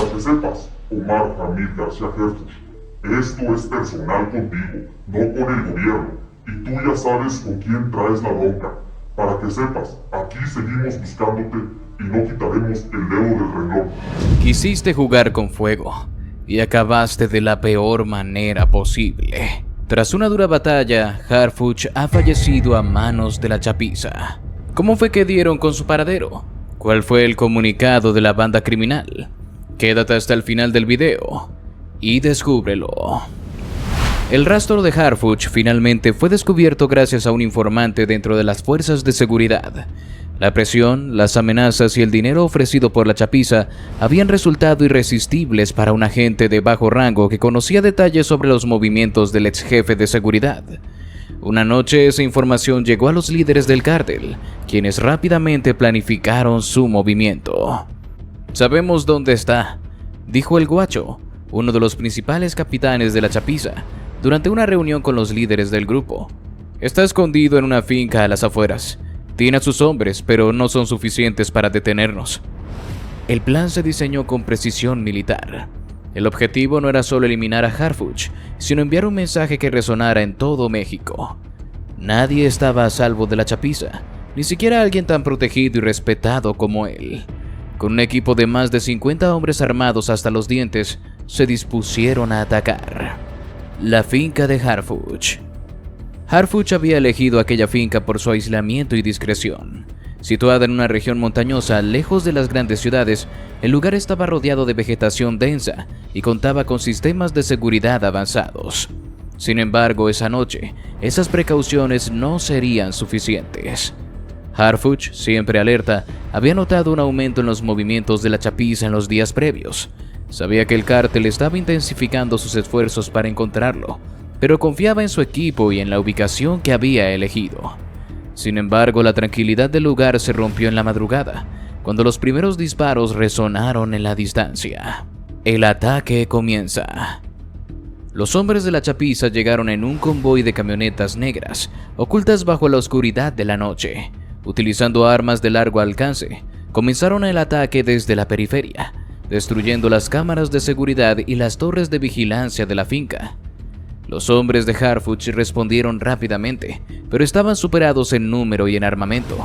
Para que sepas, Omar Hamid García Herfuch, esto es personal contigo, no con el gobierno, y tú ya sabes con quién traes la bronca. Para que sepas, aquí seguimos buscándote y no quitaremos el dedo del renglón. Quisiste jugar con fuego y acabaste de la peor manera posible. Tras una dura batalla, Harfuch ha fallecido a manos de la chapiza. ¿Cómo fue que dieron con su paradero? ¿Cuál fue el comunicado de la banda criminal? Quédate hasta el final del video y descúbrelo. El rastro de Harfuch finalmente fue descubierto gracias a un informante dentro de las fuerzas de seguridad. La presión, las amenazas y el dinero ofrecido por la chapiza habían resultado irresistibles para un agente de bajo rango que conocía detalles sobre los movimientos del ex jefe de seguridad. Una noche esa información llegó a los líderes del cártel, quienes rápidamente planificaron su movimiento. «Sabemos dónde está», dijo el Guacho, uno de los principales capitanes de la chapiza, durante una reunión con los líderes del grupo. «Está escondido en una finca a las afueras. Tiene a sus hombres, pero no son suficientes para detenernos». El plan se diseñó con precisión militar. El objetivo no era solo eliminar a Harfuch, sino enviar un mensaje que resonara en todo México. Nadie estaba a salvo de la chapiza, ni siquiera alguien tan protegido y respetado como él. Con un equipo de más de 50 hombres armados hasta los dientes, se dispusieron a atacar la finca de Harfuch. Harfuch había elegido aquella finca por su aislamiento y discreción. Situada en una región montañosa, lejos de las grandes ciudades, el lugar estaba rodeado de vegetación densa y contaba con sistemas de seguridad avanzados. Sin embargo, esa noche, esas precauciones no serían suficientes. Harfuch, siempre alerta, había notado un aumento en los movimientos de la chapiza en los días previos. Sabía que el cártel estaba intensificando sus esfuerzos para encontrarlo, pero confiaba en su equipo y en la ubicación que había elegido. Sin embargo, la tranquilidad del lugar se rompió en la madrugada, cuando los primeros disparos resonaron en la distancia. El ataque comienza. Los hombres de la chapiza llegaron en un convoy de camionetas negras, ocultas bajo la oscuridad de la noche. Utilizando armas de largo alcance, comenzaron el ataque desde la periferia, destruyendo las cámaras de seguridad y las torres de vigilancia de la finca. Los hombres de Harfuch respondieron rápidamente, pero estaban superados en número y en armamento.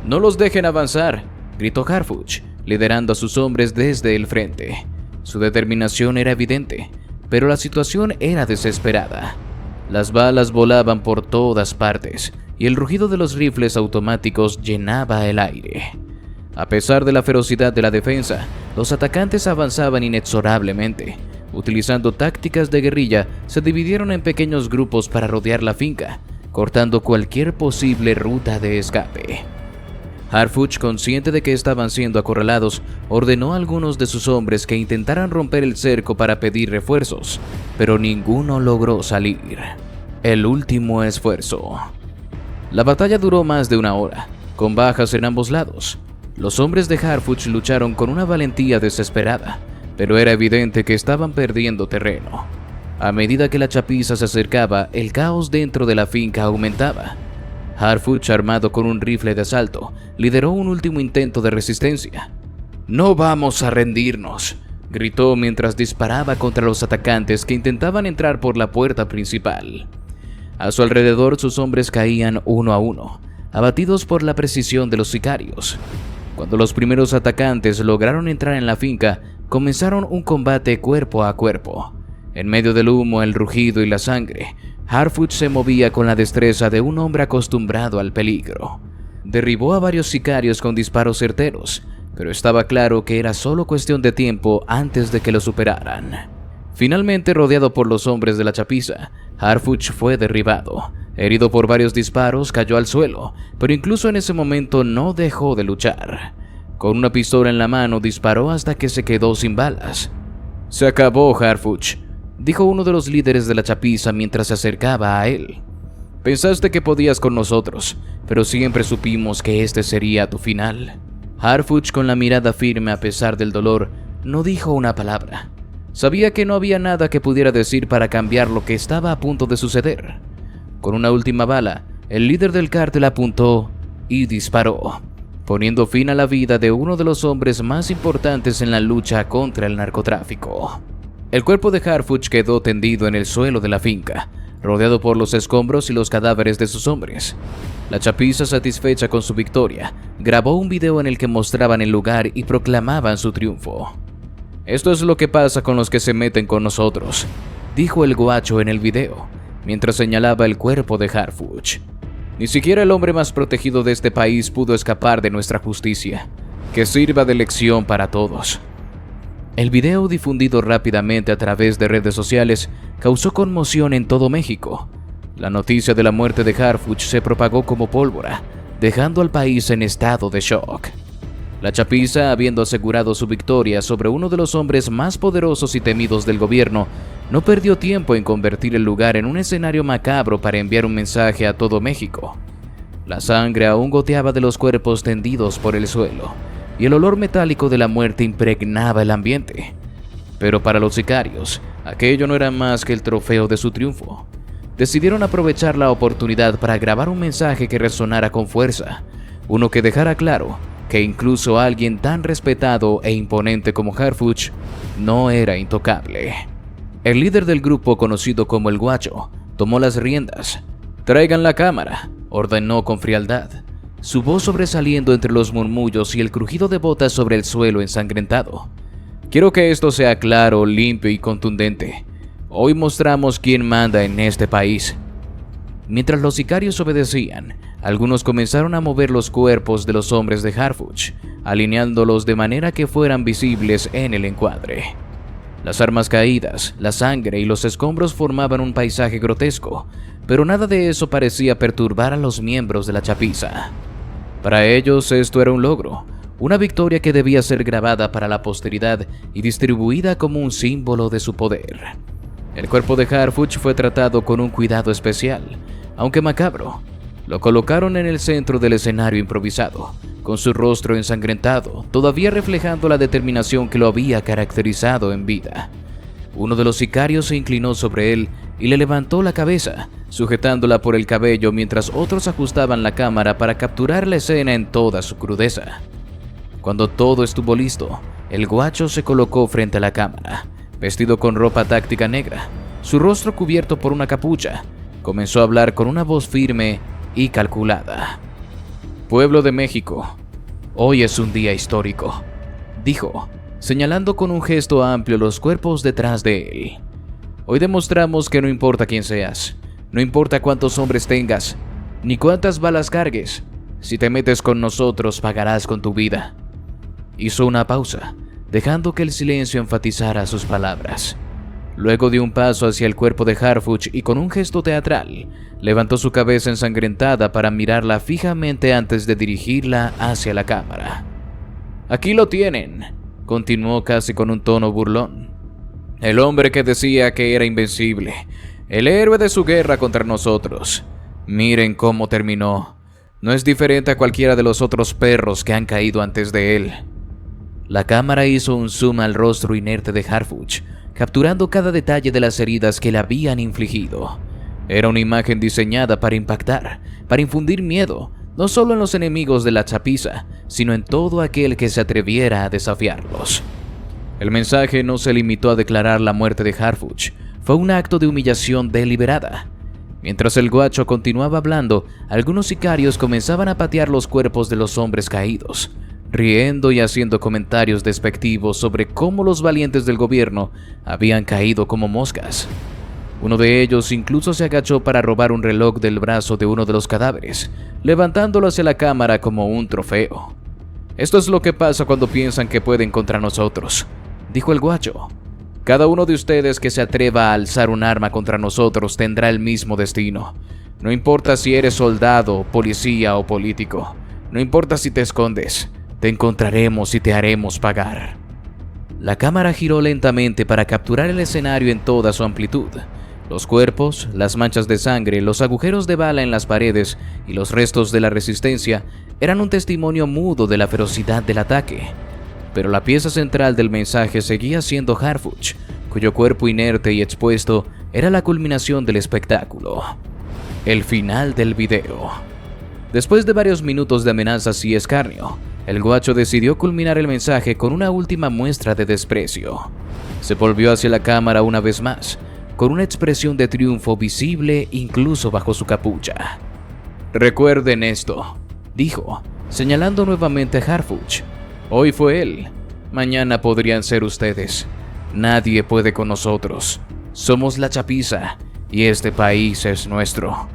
«No los dejen avanzar», gritó Harfuch, liderando a sus hombres desde el frente. Su determinación era evidente, pero la situación era desesperada. Las balas volaban por todas partes, y el rugido de los rifles automáticos llenaba el aire. A pesar de la ferocidad de la defensa, los atacantes avanzaban inexorablemente. Utilizando tácticas de guerrilla, se dividieron en pequeños grupos para rodear la finca, cortando cualquier posible ruta de escape. Harfuch, consciente de que estaban siendo acorralados, ordenó a algunos de sus hombres que intentaran romper el cerco para pedir refuerzos, pero ninguno logró salir. El último esfuerzo. La batalla duró más de una hora, con bajas en ambos lados. Los hombres de Harfuch lucharon con una valentía desesperada, pero era evidente que estaban perdiendo terreno. A medida que la chapiza se acercaba, el caos dentro de la finca aumentaba. Harfuch, armado con un rifle de asalto, lideró un último intento de resistencia. «No vamos a rendirnos», gritó mientras disparaba contra los atacantes que intentaban entrar por la puerta principal. A su alrededor sus hombres caían uno a uno, abatidos por la precisión de los sicarios. Cuando los primeros atacantes lograron entrar en la finca, comenzaron un combate cuerpo a cuerpo. En medio del humo, el rugido y la sangre, Harfuch se movía con la destreza de un hombre acostumbrado al peligro. Derribó a varios sicarios con disparos certeros, pero estaba claro que era solo cuestión de tiempo antes de que lo superaran. Finalmente, rodeado por los hombres de la chapiza, Harfuch fue derribado. Herido por varios disparos, cayó al suelo, pero incluso en ese momento no dejó de luchar. Con una pistola en la mano disparó hasta que se quedó sin balas. «Se acabó, Harfuch», dijo uno de los líderes de la chapiza mientras se acercaba a él. «Pensaste que podías con nosotros, pero siempre supimos que este sería tu final». Harfuch, con la mirada firme a pesar del dolor, no dijo una palabra. Sabía que no había nada que pudiera decir para cambiar lo que estaba a punto de suceder. Con una última bala, el líder del cártel apuntó y disparó. poniendo fin a la vida de uno de los hombres más importantes en la lucha contra el narcotráfico. El cuerpo de Harfuch quedó tendido en el suelo de la finca, rodeado por los escombros y los cadáveres de sus hombres. La chapiza, satisfecha con su victoria, grabó un video en el que mostraban el lugar y proclamaban su triunfo. «Esto es lo que pasa con los que se meten con nosotros», dijo el guacho en el video, mientras señalaba el cuerpo de Harfuch. «Ni siquiera el hombre más protegido de este país pudo escapar de nuestra justicia. Que sirva de lección para todos». El video, difundido rápidamente a través de redes sociales, causó conmoción en todo México. La noticia de la muerte de Harfuch se propagó como pólvora, dejando al país en estado de shock. La chapiza, habiendo asegurado su victoria sobre uno de los hombres más poderosos y temidos del gobierno, no perdió tiempo en convertir el lugar en un escenario macabro para enviar un mensaje a todo México. La sangre aún goteaba de los cuerpos tendidos por el suelo, y el olor metálico de la muerte impregnaba el ambiente. Pero para los sicarios, aquello no era más que el trofeo de su triunfo. Decidieron aprovechar la oportunidad para grabar un mensaje que resonara con fuerza, uno que dejara claro que incluso alguien tan respetado e imponente como Harfuch no era intocable. El líder del grupo, conocido como el Guacho, tomó las riendas. «Traigan la cámara», ordenó con frialdad, su voz sobresaliendo entre los murmullos y el crujido de botas sobre el suelo ensangrentado. «Quiero que esto sea claro, limpio y contundente. Hoy mostramos quién manda en este país». Mientras los sicarios obedecían, algunos comenzaron a mover los cuerpos de los hombres de Harfuch, alineándolos de manera que fueran visibles en el encuadre. Las armas caídas, la sangre y los escombros formaban un paisaje grotesco, pero nada de eso parecía perturbar a los miembros de la chapiza. Para ellos esto era un logro, una victoria que debía ser grabada para la posteridad y distribuida como un símbolo de su poder. El cuerpo de Harfuch fue tratado con un cuidado especial, aunque macabro. Lo colocaron en el centro del escenario improvisado, con su rostro ensangrentado, todavía reflejando la determinación que lo había caracterizado en vida. Uno de los sicarios se inclinó sobre él y le levantó la cabeza, sujetándola por el cabello mientras otros ajustaban la cámara para capturar la escena en toda su crudeza. Cuando todo estuvo listo, el guacho se colocó frente a la cámara, vestido con ropa táctica negra, su rostro cubierto por una capucha. Comenzó a hablar con una voz firme y calculada. «Pueblo de México, hoy es un día histórico», dijo, señalando con un gesto amplio los cuerpos detrás de él. «Hoy demostramos que no importa quién seas, no importa cuántos hombres tengas, ni cuántas balas cargues, si te metes con nosotros pagarás con tu vida». Hizo una pausa, dejando que el silencio enfatizara sus palabras. Luego dio un paso hacia el cuerpo de Harfuch y con un gesto teatral, levantó su cabeza ensangrentada para mirarla fijamente antes de dirigirla hacia la cámara. «Aquí lo tienen», continuó casi con un tono burlón. «El hombre que decía que era invencible, el héroe de su guerra contra nosotros. Miren cómo terminó. No es diferente a cualquiera de los otros perros que han caído antes de él». La cámara hizo un zoom al rostro inerte de Harfuch, capturando cada detalle de las heridas que le habían infligido. Era una imagen diseñada para impactar, para infundir miedo, no solo en los enemigos de la chapiza, sino en todo aquel que se atreviera a desafiarlos. El mensaje no se limitó a declarar la muerte de Harfuch, fue un acto de humillación deliberada. Mientras el guacho continuaba hablando, algunos sicarios comenzaban a patear los cuerpos de los hombres caídos, riendo y haciendo comentarios despectivos sobre cómo los valientes del gobierno habían caído como moscas. Uno de ellos incluso se agachó para robar un reloj del brazo de uno de los cadáveres, levantándolo hacia la cámara como un trofeo. «Esto es lo que pasa cuando piensan que pueden contra nosotros», dijo el guacho. «Cada uno de ustedes que se atreva a alzar un arma contra nosotros tendrá el mismo destino. No importa si eres soldado, policía o político. No importa si te escondes. Te encontraremos y te haremos pagar». La cámara giró lentamente para capturar el escenario en toda su amplitud. Los cuerpos, las manchas de sangre, los agujeros de bala en las paredes y los restos de la resistencia eran un testimonio mudo de la ferocidad del ataque. Pero la pieza central del mensaje seguía siendo Harfuch, cuyo cuerpo inerte y expuesto era la culminación del espectáculo. El final del video. Después de varios minutos de amenazas y escarnio, el guacho decidió culminar el mensaje con una última muestra de desprecio. Se volvió hacia la cámara una vez más, con una expresión de triunfo visible incluso bajo su capucha. «Recuerden esto», dijo, señalando nuevamente a Harfuch. «Hoy fue él, mañana podrían ser ustedes. Nadie puede con nosotros. Somos la chapiza y este país es nuestro».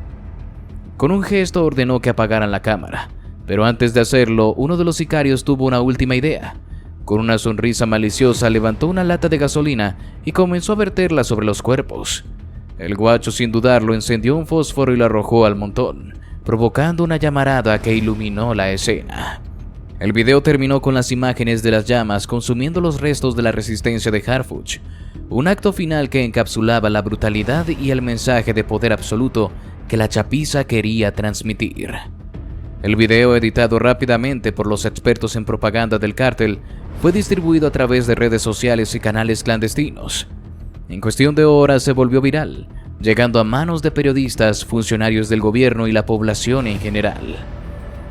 Con un gesto ordenó que apagaran la cámara, pero antes de hacerlo, uno de los sicarios tuvo una última idea. Con una sonrisa maliciosa levantó una lata de gasolina y comenzó a verterla sobre los cuerpos. El guacho, sin dudarlo, encendió un fósforo y lo arrojó al montón, provocando una llamarada que iluminó la escena. El video terminó con las imágenes de las llamas consumiendo los restos de la resistencia de Harfuch, un acto final que encapsulaba la brutalidad y el mensaje de poder absoluto que la chapiza quería transmitir. El video, editado rápidamente por los expertos en propaganda del cártel, fue distribuido a través de redes sociales y canales clandestinos. En cuestión de horas se volvió viral, llegando a manos de periodistas, funcionarios del gobierno y la población en general.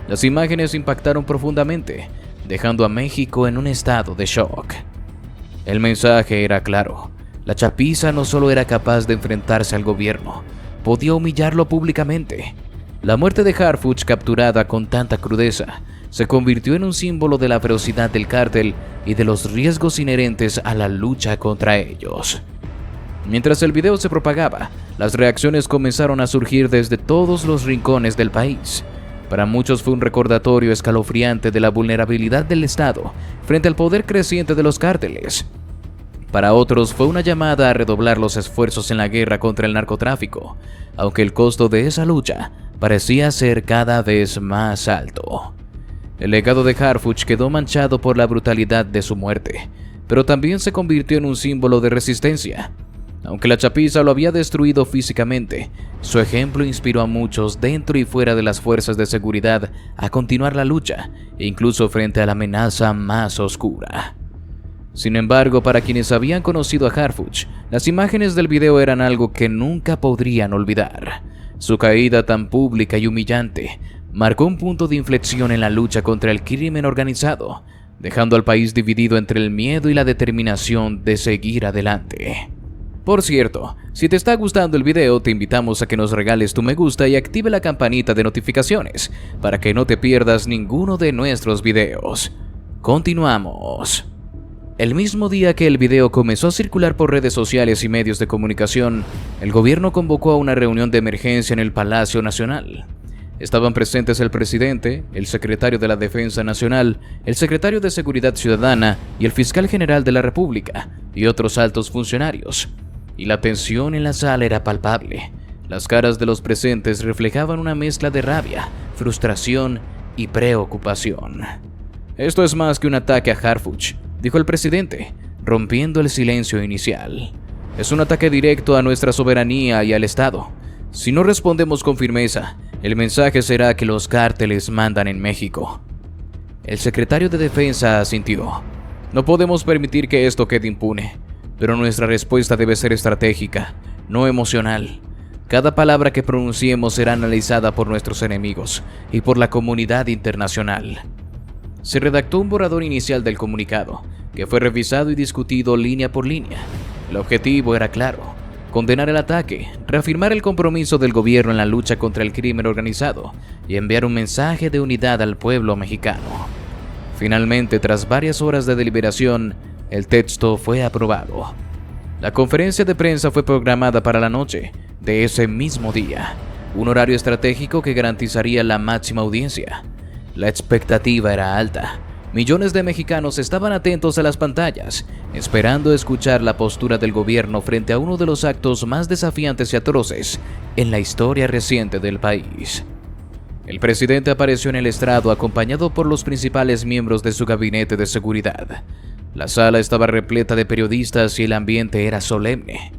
Las imágenes impactaron profundamente, dejando a México en un estado de shock. El mensaje era claro: la chapiza no solo era capaz de enfrentarse al gobierno, podía humillarlo públicamente. La muerte de Harfuch, capturada con tanta crudeza, se convirtió en un símbolo de la ferocidad del cártel y de los riesgos inherentes a la lucha contra ellos. Mientras el video se propagaba, las reacciones comenzaron a surgir desde todos los rincones del país. Para muchos fue un recordatorio escalofriante de la vulnerabilidad del Estado frente al poder creciente de los cárteles. Para otros fue una llamada a redoblar los esfuerzos en la guerra contra el narcotráfico, aunque el costo de esa lucha parecía ser cada vez más alto. El legado de Harfuch quedó manchado por la brutalidad de su muerte, pero también se convirtió en un símbolo de resistencia. Aunque la chapiza lo había destruido físicamente, su ejemplo inspiró a muchos dentro y fuera de las fuerzas de seguridad a continuar la lucha, incluso frente a la amenaza más oscura. Sin embargo, para quienes habían conocido a Harfuch, las imágenes del video eran algo que nunca podrían olvidar. Su caída tan pública y humillante marcó un punto de inflexión en la lucha contra el crimen organizado, dejando al país dividido entre el miedo y la determinación de seguir adelante. Por cierto, si te está gustando el video, te invitamos a que nos regales tu me gusta y active la campanita de notificaciones para que no te pierdas ninguno de nuestros videos. Continuamos. El mismo día que el video comenzó a circular por redes sociales y medios de comunicación, el gobierno convocó a una reunión de emergencia en el Palacio Nacional. Estaban presentes el presidente, el secretario de la Defensa Nacional, el secretario de Seguridad Ciudadana y el fiscal general de la República, y otros altos funcionarios. Y la tensión en la sala era palpable. Las caras de los presentes reflejaban una mezcla de rabia, frustración y preocupación. «Esto es más que un ataque a Harfuch», dijo el presidente, rompiendo el silencio inicial. «Es un ataque directo a nuestra soberanía y al Estado. Si no respondemos con firmeza, el mensaje será que los cárteles mandan en México». El secretario de Defensa asintió. «No podemos permitir que esto quede impune, pero nuestra respuesta debe ser estratégica, no emocional. Cada palabra que pronunciemos será analizada por nuestros enemigos y por la comunidad internacional». Se redactó un borrador inicial del comunicado, que fue revisado y discutido línea por línea. El objetivo era claro: condenar el ataque, reafirmar el compromiso del gobierno en la lucha contra el crimen organizado y enviar un mensaje de unidad al pueblo mexicano. Finalmente, tras varias horas de deliberación, el texto fue aprobado. La conferencia de prensa fue programada para la noche de ese mismo día, un horario estratégico que garantizaría la máxima audiencia. La expectativa era alta. Millones de mexicanos estaban atentos a las pantallas, esperando escuchar la postura del gobierno frente a uno de los actos más desafiantes y atroces en la historia reciente del país. El presidente apareció en el estrado acompañado por los principales miembros de su gabinete de seguridad. La sala estaba repleta de periodistas y el ambiente era solemne.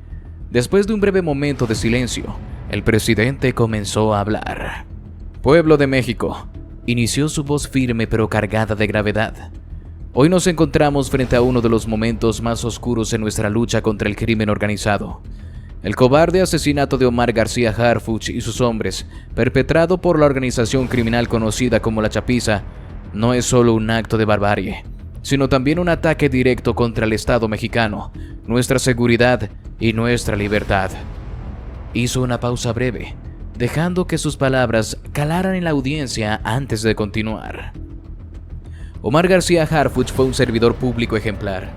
Después de un breve momento de silencio, el presidente comenzó a hablar. «Pueblo de México», inició su voz firme pero cargada de gravedad. «Hoy nos encontramos frente a uno de los momentos más oscuros en nuestra lucha contra el crimen organizado. El cobarde asesinato de Omar García Harfuch y sus hombres, perpetrado por la organización criminal conocida como La Chapiza, no es solo un acto de barbarie, sino también un ataque directo contra el Estado mexicano, nuestra seguridad y nuestra libertad. Hizo una pausa breve, dejando que sus palabras calaran en la audiencia antes de continuar. Omar García Harfuch fue un servidor público ejemplar,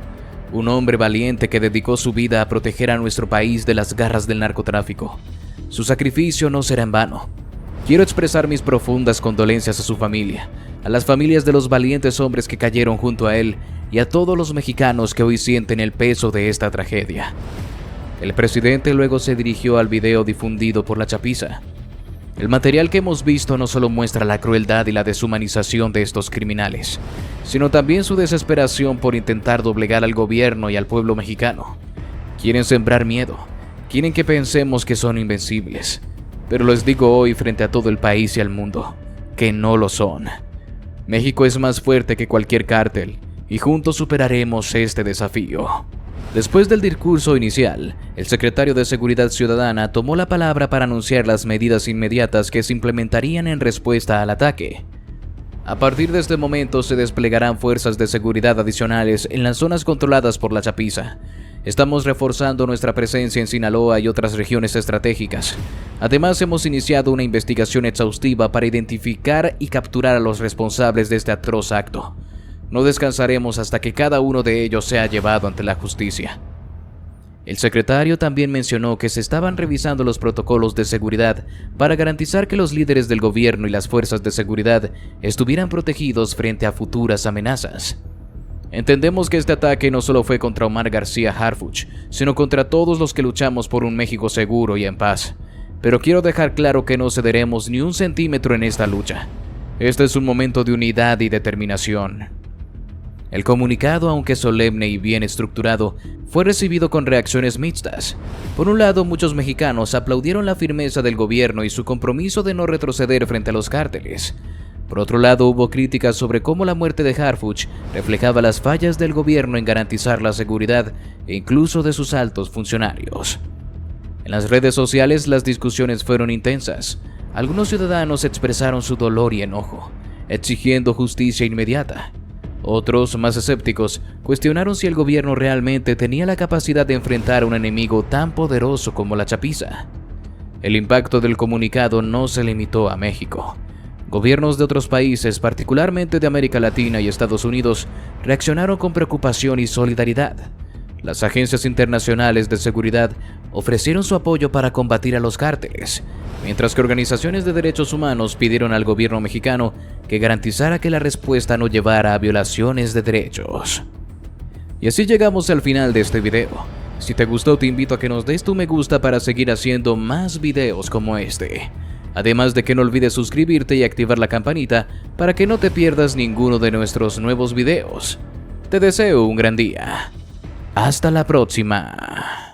un hombre valiente que dedicó su vida a proteger a nuestro país de las garras del narcotráfico. Su sacrificio no será en vano. Quiero expresar mis profundas condolencias a su familia, a las familias de los valientes hombres que cayeron junto a él y a todos los mexicanos que hoy sienten el peso de esta tragedia. El presidente luego se dirigió al video difundido por La Chapiza. El material que hemos visto no solo muestra la crueldad y la deshumanización de estos criminales, sino también su desesperación por intentar doblegar al gobierno y al pueblo mexicano. Quieren sembrar miedo, quieren que pensemos que son invencibles, pero les digo hoy frente a todo el país y al mundo, que no lo son. México es más fuerte que cualquier cártel, y juntos superaremos este desafío. Después del discurso inicial, el secretario de Seguridad Ciudadana tomó la palabra para anunciar las medidas inmediatas que se implementarían en respuesta al ataque. A partir de este momento se desplegarán fuerzas de seguridad adicionales en las zonas controladas por La Chapiza. Estamos reforzando nuestra presencia en Sinaloa y otras regiones estratégicas. Además, hemos iniciado una investigación exhaustiva para identificar y capturar a los responsables de este atroz acto. No descansaremos hasta que cada uno de ellos sea llevado ante la justicia. El secretario también mencionó que se estaban revisando los protocolos de seguridad para garantizar que los líderes del gobierno y las fuerzas de seguridad estuvieran protegidos frente a futuras amenazas. Entendemos que este ataque no solo fue contra Omar García Harfuch, sino contra todos los que luchamos por un México seguro y en paz. Pero quiero dejar claro que no cederemos ni un centímetro en esta lucha. Este es un momento de unidad y determinación. El comunicado, aunque solemne y bien estructurado, fue recibido con reacciones mixtas. Por un lado, muchos mexicanos aplaudieron la firmeza del gobierno y su compromiso de no retroceder frente a los cárteles. Por otro lado, hubo críticas sobre cómo la muerte de Harfuch reflejaba las fallas del gobierno en garantizar la seguridad e incluso de sus altos funcionarios. En las redes sociales las discusiones fueron intensas. Algunos ciudadanos expresaron su dolor y enojo, exigiendo justicia inmediata. Otros, más escépticos, cuestionaron si el gobierno realmente tenía la capacidad de enfrentar a un enemigo tan poderoso como La Chapiza. El impacto del comunicado no se limitó a México. Gobiernos de otros países, particularmente de América Latina y Estados Unidos, reaccionaron con preocupación y solidaridad. Las agencias internacionales de seguridad ofrecieron su apoyo para combatir a los cárteles, mientras que organizaciones de derechos humanos pidieron al gobierno mexicano que garantizara que la respuesta no llevara a violaciones de derechos. Y así llegamos al final de este video. Si te gustó, te invito a que nos des tu me gusta para seguir haciendo más videos como este. Además de que no olvides suscribirte y activar la campanita para que no te pierdas ninguno de nuestros nuevos videos. Te deseo un gran día. Hasta la próxima.